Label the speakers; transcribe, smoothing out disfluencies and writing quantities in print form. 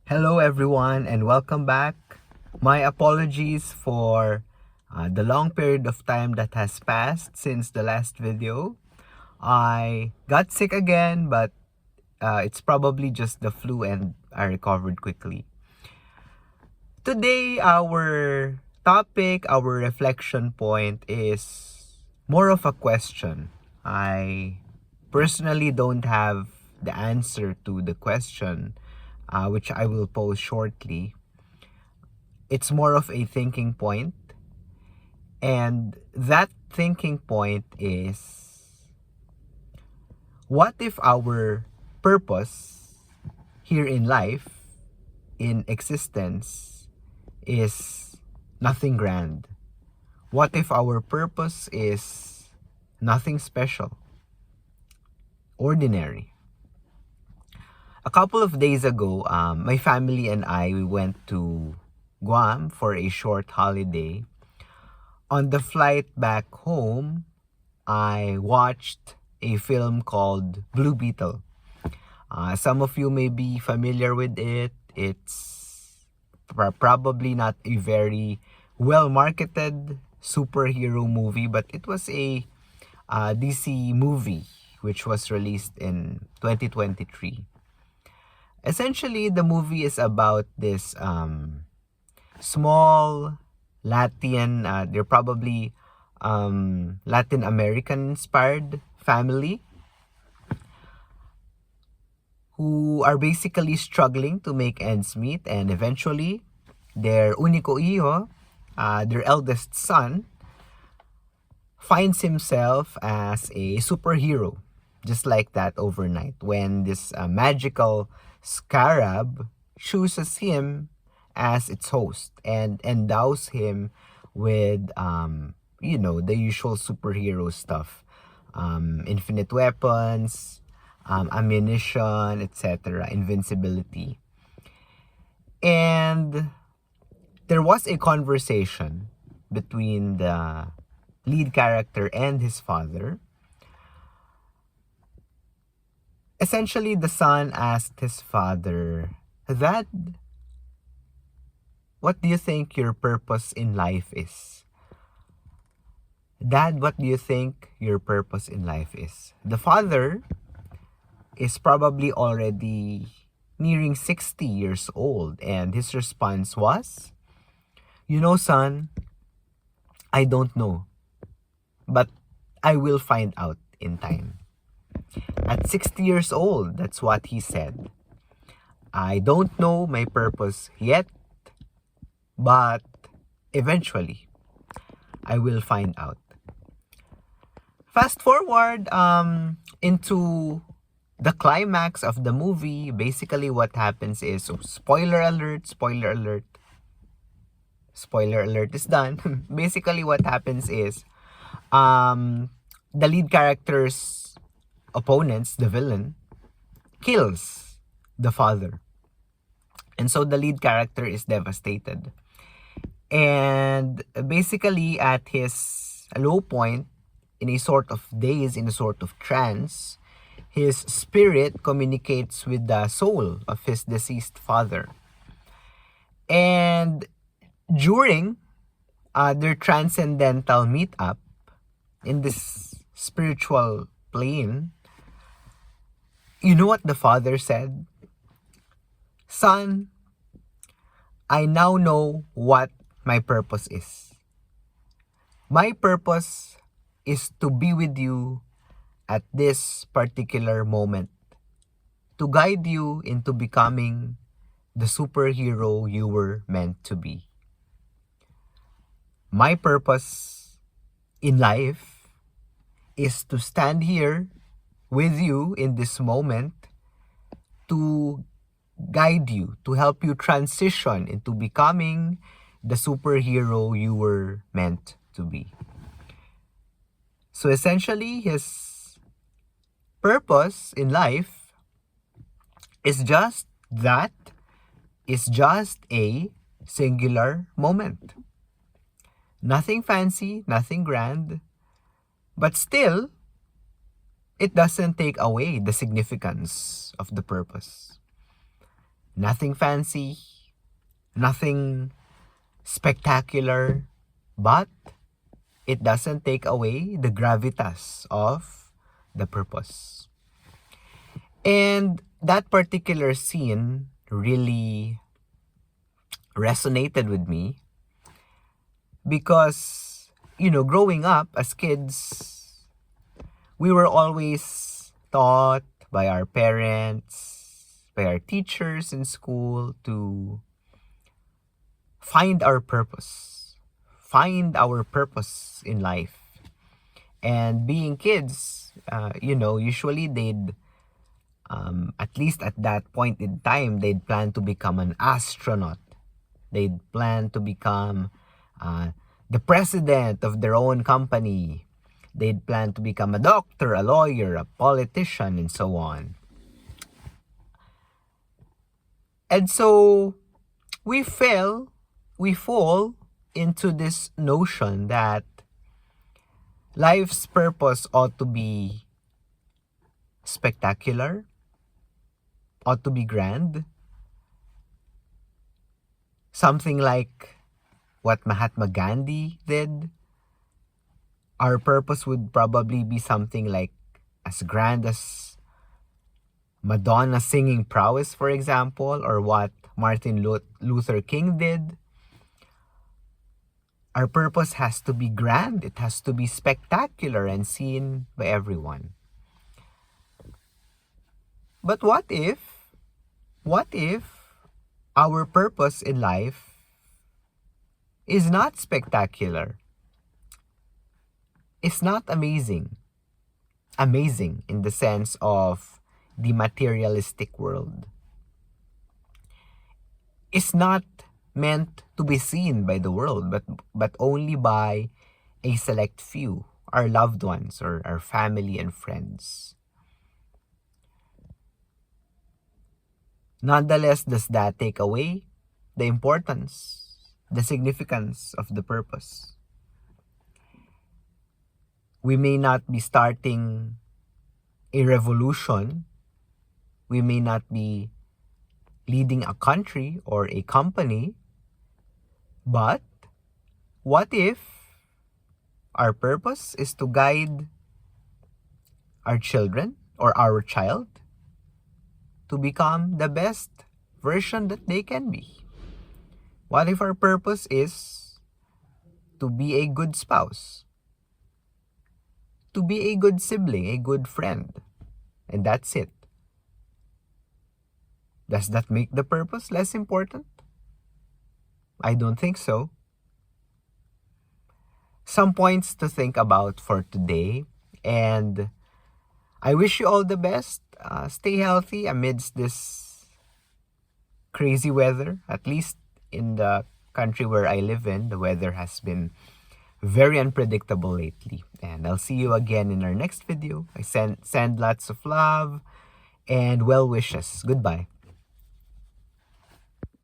Speaker 1: Hello, everyone, and welcome back. My apologies for the long period of time that has passed since the last video. I got sick again, but it's probably just the flu and I recovered quickly. Today, our topic, our reflection point is more of a question. I personally don't have the answer to the question, which I will pose shortly. It's more of a thinking point, and that thinking point is, what if our purpose here in life, in existence, is nothing grand? What if our purpose is nothing special, ordinary? A couple of days ago, my family and we went to Guam for a short holiday. On the flight back home, I watched a film called Blue Beetle. Some of you may be familiar with it. It's probably not a very well marketed superhero movie, but it was a DC movie which was released in 2023. Essentially, the movie is about this small Latin, they're probably Latin American inspired family who are basically struggling to make ends meet, and eventually their único hijo, their eldest son, finds himself as a superhero just like that overnight when this magical scarab chooses him as its host and endows him with the usual superhero stuff, infinite weapons, ammunition, etc., invincibility. And there was a conversation between the lead character and his father. Essentially, the son asked his father, "Dad, what do you think your purpose in life is?" "Dad, what do you think your purpose in life is?" The father is probably already nearing 60 years old, and his response was, "You know, son, I don't know, but I will find out in time." At 60 years old, that's what he said. "I don't know my purpose yet, but eventually I will find out." Fast forward into the climax of the movie. Basically what happens is, so spoiler alert is done. Basically what happens is, the lead character's opponents, the villain, kills the father. And so the lead character is devastated. And basically at his low point, in a sort of daze, in a sort of trance, his spirit communicates with the soul of his deceased father. And during their transcendental meetup in this spiritual plane, you know what the father said? "Son, I now know what my purpose is. My purpose is to be with you at this particular moment, to guide you into becoming the superhero you were meant to be. My purpose in life is to stand here with you in this moment, to guide you, to help you transition into becoming the superhero you were meant to be." So essentially, his purpose in life is just that, is just a singular moment. Nothing fancy, nothing grand, but still, it doesn't take away the significance of the purpose. Nothing fancy, nothing spectacular, but it doesn't take away the gravitas of the purpose. And that particular scene really resonated with me because, growing up as kids, we were always taught by our parents, by our teachers in school to find our purpose in life. And being kids, usually they'd, at least at that point in time, they'd plan to become an astronaut. They'd plan to become the president of their own company. They'd plan to become a doctor, a lawyer, a politician, and so on. And so we fall into this notion that life's purpose ought to be spectacular, ought to be grand. Something like what Mahatma Gandhi did. Our purpose would probably be something like as grand as Madonna singing prowess, for example, or what Martin Luther King did. Our purpose has to be grand. It has to be spectacular and seen by everyone. But what if our purpose in life is not spectacular? It's not amazing in the sense of the materialistic world. It's not meant to be seen by the world, but only by a select few, our loved ones or our family and friends. Nonetheless, does that take away the importance, the significance of the purpose? We may not be starting a revolution. We may not be leading a country or a company. But what if our purpose is to guide our children or our child to become the best version that they can be? What if our purpose is to be a good spouse, to be a good sibling, a good friend, and that's it? Does that make the purpose less important? I don't think so. Some points to think about for today, and I wish you all the best. Stay healthy amidst this crazy weather. At least in the country where I live in, the weather has been very unpredictable lately. And I'll see you again in our next video. I send lots of love and well wishes. Goodbye.